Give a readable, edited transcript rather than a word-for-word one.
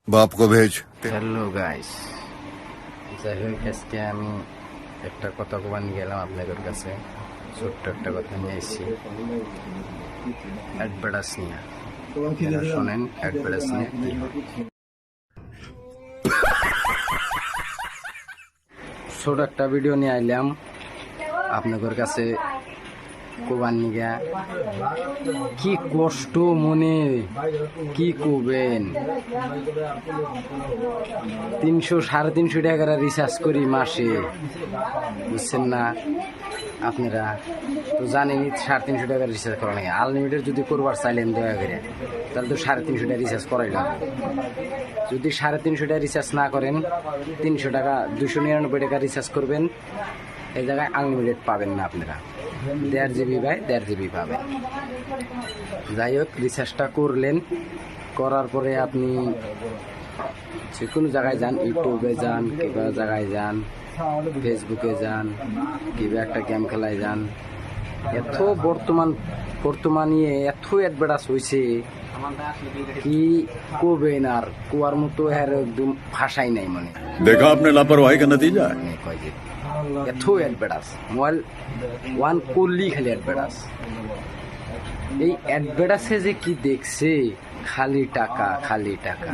बाप को भेज। হ্যালো গাইস, যাই হোক আজকে আমি একটা কথা কবার নিয়ে গেলাম আপনাদের কাছে। ছোট্ট একটা কথা নিয়ে এসেছি, অ্যাডভার্টাইজ নিয়ে। শোনেন অ্যাডভার্টাইজ নিয়ে কি হয়। ছোট একটা ভিডিও নিয়ে আইলাম আপনাদের কাছে কোবার নিগা। কি কষ্ট মনে, কি করবেন। 300-350 টাকার রিচার্জ করি মাসে, বুঝছেন না আপনারা তো জানেনই। 350 টাকার রিচার্জ করা লাগে। আনলিমিটেড যদি করবার চাইলেন দয়া করে, তাহলে তো 350 টাকা রিচার্জ করাই লাগবে। যদি 350 টাকা রিচার্জ না করেন, 300 টাকা 299 টাকা রিচার্জ করবেন, এই জায়গায় আনলিমিটেড পাবেন না আপনারা। 1.5 জিবি বাই 1.5 জিবি পাবেন। যাই হোক, রিচার্জটা করলেন, করার পরে আপনি যে কোনো জায়গায় যান, ইউটিউবে যান, কিংবা জায়গায় যান, ফেসবুকে যান, কিংবা একটা গেম খেলায় যান। এত বর্তমানে এত অ্যাডভার্টাইজ হয়েছে, কি করবেন আর কুয়ার মতো এর একদম ভাষাই নাই। মানে देखा आपने लापरवाही का नतीजा है। কয় যে এত অ্যাডভার্টাইজ, মোবাইল ওয়ান করলেই খালি অ্যাডভার্টাইজ। এই অ্যাডভার্টাইজে যে কি দেখছে, খালি টাকা খালি টাকা।